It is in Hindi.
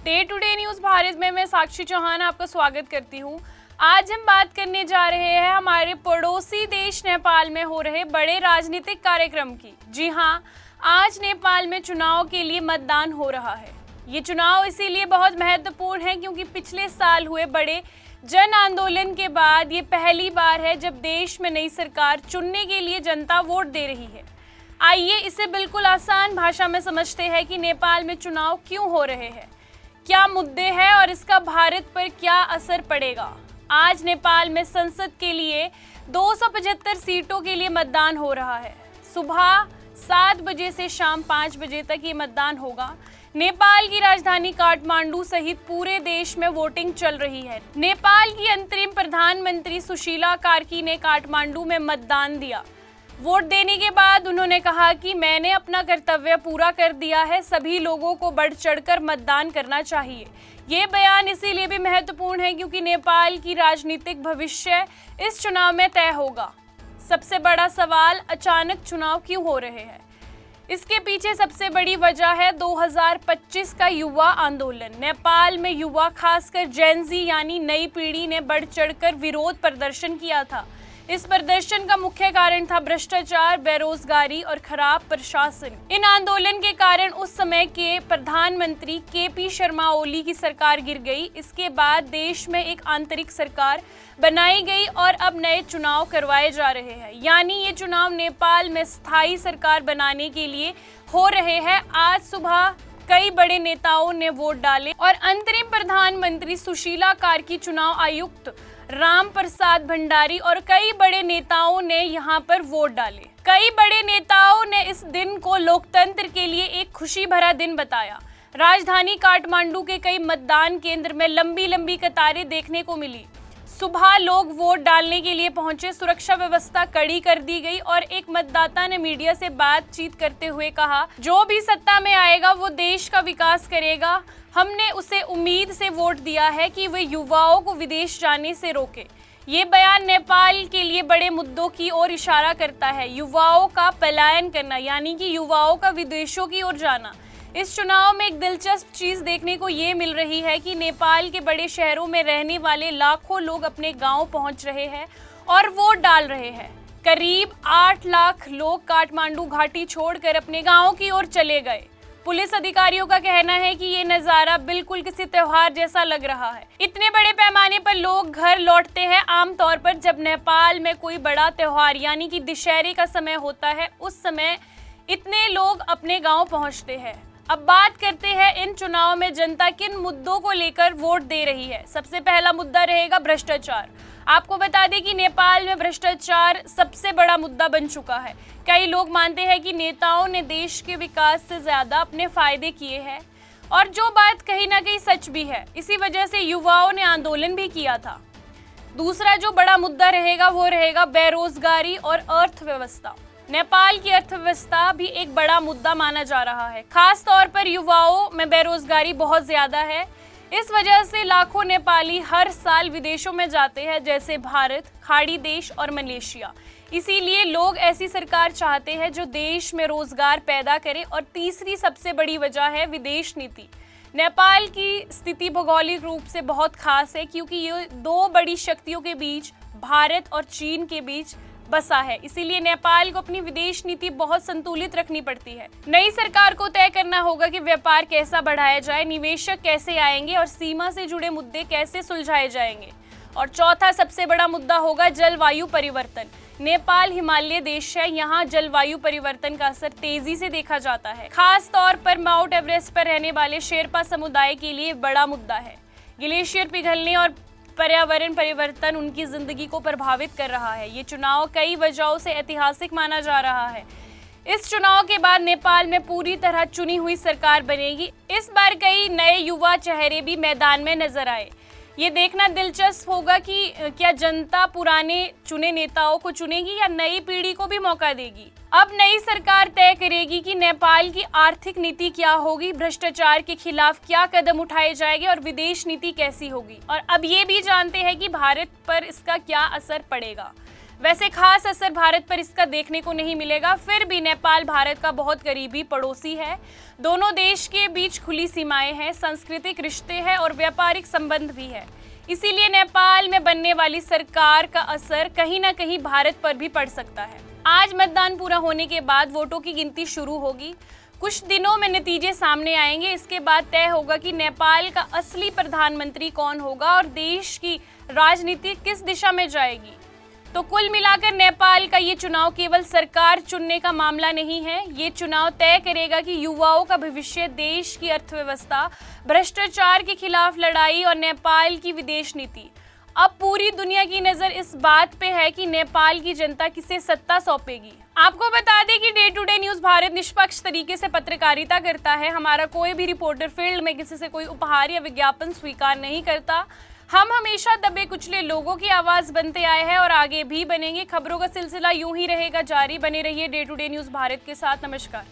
Day to day news Bharat में मैं साक्षी चौहान आपका स्वागत करती हूँ। आज हम बात करने जा रहे हैं हमारे पड़ोसी देश नेपाल में हो रहे बड़े राजनीतिक कार्यक्रम की। जी हाँ, आज नेपाल में चुनाव के लिए मतदान हो रहा है। ये चुनाव इसीलिए बहुत महत्वपूर्ण है क्योंकि पिछले साल हुए बड़े जन आंदोलन के बाद ये पहली बार है जब देश में नई सरकार चुनने के लिए जनता वोट दे रही है। आइए इसे बिल्कुल आसान भाषा में समझते हैं कि नेपाल में चुनाव क्यों हो रहे हैं, क्या मुद्दे हैं और इसका भारत पर क्या असर पड़ेगा। आज नेपाल में संसद के लिए 275 सीटों के लिए मतदान हो रहा है। सुबह 7 बजे से शाम 5 बजे तक ये मतदान होगा। नेपाल की राजधानी काठमांडू सहित पूरे देश में वोटिंग चल रही है। नेपाल की अंतरिम प्रधानमंत्री सुशीला कार्की ने काठमांडू में मतदान दिया। वोट देने के बाद उन्होंने कहा कि मैंने अपना कर्तव्य पूरा कर दिया है, सभी लोगों को बढ़ चढ़कर मतदान करना चाहिए। ये बयान इसीलिए भी महत्वपूर्ण है क्योंकि नेपाल की राजनीतिक भविष्य इस चुनाव में तय होगा। सबसे बड़ा सवाल, अचानक चुनाव क्यों हो रहे हैं? इसके पीछे सबसे बड़ी वजह है 2025 का युवा आंदोलन। नेपाल में युवा, खासकर जेनजी यानी नई पीढ़ी ने बढ़ चढ़कर विरोध प्रदर्शन किया था। इस प्रदर्शन का मुख्य कारण था भ्रष्टाचार, बेरोजगारी और खराब प्रशासन। इन आंदोलन के कारण उस समय के प्रधानमंत्री केपी शर्मा ओली की सरकार गिर गई। इसके बाद देश में एक आंतरिक सरकार बनाई गई और अब नए चुनाव करवाए जा रहे हैं। यानी ये चुनाव नेपाल में स्थायी सरकार बनाने के लिए हो रहे हैं। आज सुबह कई बड़े नेताओं ने वोट डाले और अंतरिम प्रधानमंत्री सुशीला कार्की, चुनाव आयुक्त राम प्रसाद भंडारी और कई बड़े नेताओं ने यहाँ पर वोट डाले। कई बड़े नेताओं ने इस दिन को लोकतंत्र के लिए एक खुशी भरा दिन बताया। राजधानी काठमांडू के कई मतदान केंद्र में लंबी लंबी कतारें देखने को मिली। सुबह लोग वोट डालने के लिए पहुंचे। सुरक्षा व्यवस्था कड़ी कर दी गई और एक मतदाता ने मीडिया से बातचीत करते हुए कहा, जो भी सत्ता में आएगा वो देश का विकास करेगा। हमने उसे उम्मीद से वोट दिया है कि वे युवाओं को विदेश जाने से रोके। ये बयान नेपाल के लिए बड़े मुद्दों की ओर इशारा करता है। युवाओं का पलायन करना यानी कि युवाओं का विदेशों की ओर जाना। इस चुनाव में एक दिलचस्प चीज देखने को ये मिल रही है कि नेपाल के बड़े शहरों में रहने वाले लाखों लोग अपने गांव पहुंच रहे हैं और वोट डाल रहे हैं। करीब 8 लाख लोग काठमांडू घाटी छोड़कर अपने गांवों की ओर चले गए। पुलिस अधिकारियों का कहना है कि ये नज़ारा बिल्कुल किसी त्योहार जैसा लग रहा है। इतने बड़े पैमाने पर लोग घर लौटते हैं। आमतौर पर जब नेपाल में कोई बड़ा त्योहार यानी कि दशहरे का समय होता है, उस समय इतने लोग अपने गांव पहुंचते हैं। अब बात करते हैं इन चुनाव में जनता किन मुद्दों को लेकर वोट दे रही है। सबसे पहला मुद्दा रहेगा भ्रष्टाचार। आपको बता दें कि नेपाल में भ्रष्टाचार सबसे बड़ा मुद्दा बन चुका है। कई लोग मानते हैं कि नेताओं ने देश के विकास से ज्यादा अपने फायदे किए हैं और जो बात कहीं ना कहीं सच भी है। इसी वजह से युवाओं ने आंदोलन भी किया था। दूसरा जो बड़ा मुद्दा रहेगा वो रहेगा बेरोजगारी और अर्थव्यवस्था। नेपाल की अर्थव्यवस्था भी एक बड़ा मुद्दा माना जा रहा है। खास तौर पर युवाओं में बेरोजगारी बहुत ज्यादा है। इस वजह से लाखों नेपाली हर साल विदेशों में जाते हैं, जैसे भारत, खाड़ी देश और मलेशिया। इसीलिए लोग ऐसी सरकार चाहते हैं जो देश में रोजगार पैदा करे। और तीसरी सबसे बड़ी वजह है विदेश नीति। नेपाल की स्थिति भौगोलिक रूप से बहुत खास है क्योंकि ये दो बड़ी शक्तियों के बीच, भारत और चीन के बीच बसा है। इसीलिए नेपाल को अपनी विदेश नीति बहुत संतुलित रखनी पड़ती है। नई सरकार को तय करना होगा कि व्यापार कैसा बढ़ाया जाए, निवेशक कैसे आएंगे और सीमा से जुड़े मुद्दे कैसे सुलझाए जाएंगे। और चौथा सबसे बड़ा मुद्दा होगा जलवायु परिवर्तन। नेपाल हिमालय देश है, यहाँ जलवायु परिवर्तन का असर तेजी से देखा जाता है। खास तौर पर माउंट एवरेस्ट पर रहने वाले शेरपा समुदाय के लिए बड़ा मुद्दा है। ग्लेशियर पिघलने और पर्यावरण परिवर्तन उनकी जिंदगी को प्रभावित कर रहा है। ये चुनाव कई वजहों से ऐतिहासिक माना जा रहा है। इस चुनाव के बाद नेपाल में पूरी तरह चुनी हुई सरकार बनेगी। इस बार कई नए युवा चेहरे भी मैदान में नजर आए। ये देखना दिलचस्प होगा कि क्या जनता पुराने चुने नेताओं को चुनेगी या नई पीढ़ी को भी मौका देगी। अब नई सरकार तय करेगी कि नेपाल की आर्थिक नीति क्या होगी, भ्रष्टाचार के खिलाफ क्या कदम उठाए जाएंगे और विदेश नीति कैसी होगी। और अब ये भी जानते हैं कि भारत पर इसका क्या असर पड़ेगा। वैसे खास असर भारत पर इसका देखने को नहीं मिलेगा, फिर भी नेपाल भारत का बहुत करीबी पड़ोसी है। दोनों देश के बीच खुली सीमाएं हैं, सांस्कृतिक रिश्ते हैं और व्यापारिक संबंध भी है। इसीलिए नेपाल में बनने वाली सरकार का असर कहीं ना कहीं भारत पर भी पड़ सकता है। आज मतदान पूरा होने के बाद वोटों की गिनती शुरू होगी। कुछ दिनों में नतीजे सामने आएंगे। इसके बाद तय होगा कि नेपाल का असली प्रधानमंत्री कौन होगा और देश की राजनीति किस दिशा में जाएगी। तो कुल मिलाकर नेपाल का ये चुनाव केवल सरकार चुनने का मामला नहीं है, ये चुनाव तय करेगा कि युवाओं का भविष्य, देश की अर्थव्यवस्था, भ्रष्टाचार के खिलाफ लड़ाई और नेपाल की विदेश नीति। अब पूरी दुनिया की नजर इस बात पे है कि नेपाल की जनता किसे सत्ता सौंपेगी। आपको बता दें कि day to day news Bharat निष्पक्ष तरीके से पत्रकारिता करता है। हमारा कोई भी रिपोर्टर फील्ड में किसी से कोई उपहार या विज्ञापन स्वीकार नहीं करता। हम हमेशा दबे कुचले लोगों की आवाज बनते आए हैं और आगे भी बनेंगे। खबरों का सिलसिला यूं ही रहेगा जारी। बने रहिए day to day news Bharat के साथ। नमस्कार।